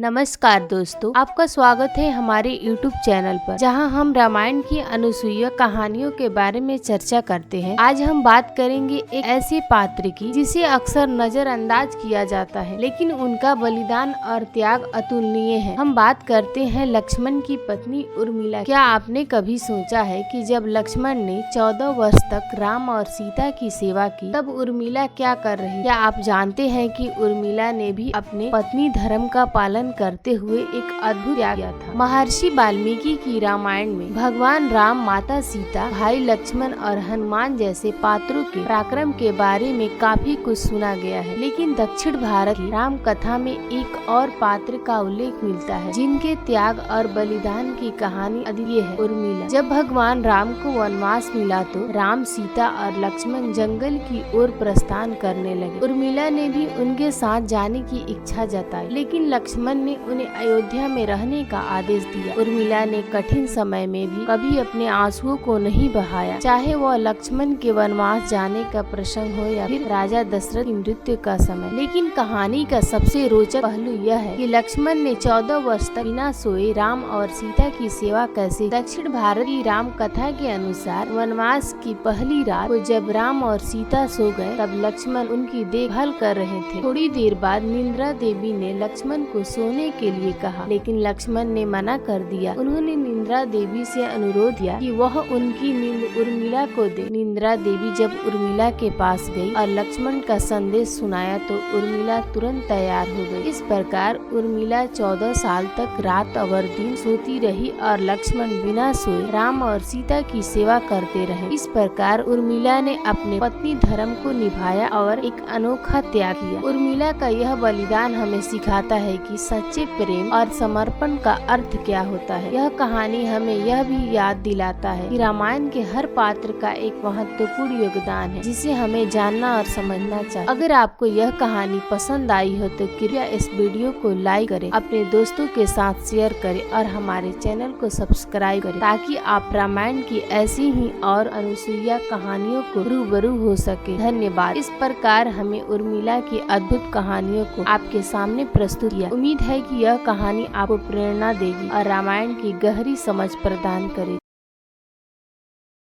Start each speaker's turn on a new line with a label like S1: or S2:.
S1: नमस्कार दोस्तों, आपका स्वागत है हमारे YouTube चैनल पर, जहां हम रामायण की अनुसूया कहानियों के बारे में चर्चा करते हैं। आज हम बात करेंगे एक ऐसे पात्र की जिसे अक्सर नजरअंदाज किया जाता है, लेकिन उनका बलिदान और त्याग अतुलनीय है। हम बात करते हैं लक्ष्मण की पत्नी उर्मिला। क्या आपने कभी सोचा है कि जब लक्ष्मण ने 14 वर्ष तक राम और सीता की सेवा की, तब उर्मिला क्या कर रही? क्या आप जानते हैं कि उर्मिला ने भी अपने पत्नी धर्म का पालन करते हुए एक अद्भुत त्याग किया था। महर्षि वाल्मीकि की रामायण में भगवान राम, माता सीता, भाई लक्ष्मण और हनुमान जैसे पात्रों के पराक्रम के बारे में काफी कुछ सुना गया है, लेकिन दक्षिण भारत की राम कथा में एक और पात्र का उल्लेख मिलता है जिनके त्याग और बलिदान की कहानी अद्वितीय है, उर्मिला। जब भगवान राम को वनवास मिला तो राम, सीता और लक्ष्मण जंगल की ओर प्रस्थान करने लगे। उर्मिला ने भी उनके साथ जाने की इच्छा जताई, लेकिन लक्ष्मण ने उन्हें अयोध्या में रहने का आदेश दिया। उर्मिला ने कठिन समय में भी कभी अपने आंसुओं को नहीं बहाया, चाहे वह लक्ष्मण के वनवास जाने का प्रसंग हो या फिर राजा दशरथ की मृत्यु का समय। लेकिन कहानी का सबसे रोचक पहलू यह है कि लक्ष्मण ने 14 वर्ष तक बिना सोए राम और सीता की सेवा कैसे। दक्षिण भारत की राम कथा के अनुसार वनवास की पहली रात को जब राम और सीता सो गए, तब लक्ष्मण उनकी देखभाल कर रहे थे। थोड़ी देर बाद निंद्रा देवी ने लक्ष्मण को सोने के लिए कहा, लेकिन लक्ष्मण ने मना कर दिया। उन्होंने निंद्रा देवी से अनुरोध किया कि वह उनकी नींद उर्मिला को दे। निंद्रा देवी जब उर्मिला के पास गई और लक्ष्मण का संदेश सुनाया तो उर्मिला तुरंत तैयार हो गई। इस प्रकार उर्मिला 14 साल तक रात और दिन सोती रही और लक्ष्मण बिना सोए राम और सीता की सेवा करते रहे। इस प्रकार उर्मिला ने अपने पत्नी धर्म को निभाया और एक अनोखा त्याग किया। उर्मिला का यह बलिदान हमें सिखाता है कि सच्चे प्रेम और समर्पण का अर्थ क्या होता है। यह कहानी हमें यह भी याद दिलाता है कि रामायण के हर पात्र का एक महत्वपूर्ण योगदान है, जिसे हमें जानना और समझना चाहिए। अगर आपको यह कहानी पसंद आई हो तो कृपया इस वीडियो को लाइक करें, अपने दोस्तों के साथ शेयर करें और हमारे चैनल को सब्सक्राइब करें, ताकि आप रामायण की ऐसी ही और अनुसूया कहानियों को रूबरू हो सके। धन्यवाद। इस प्रकार हमें उर्मिला की अद्भुत कहानियों को आपके सामने प्रस्तुत किया। उम्मीद है कि यह कहानी आपको प्रेरणा देगी और रामायण की गहरी समझ प्रदान करेगी।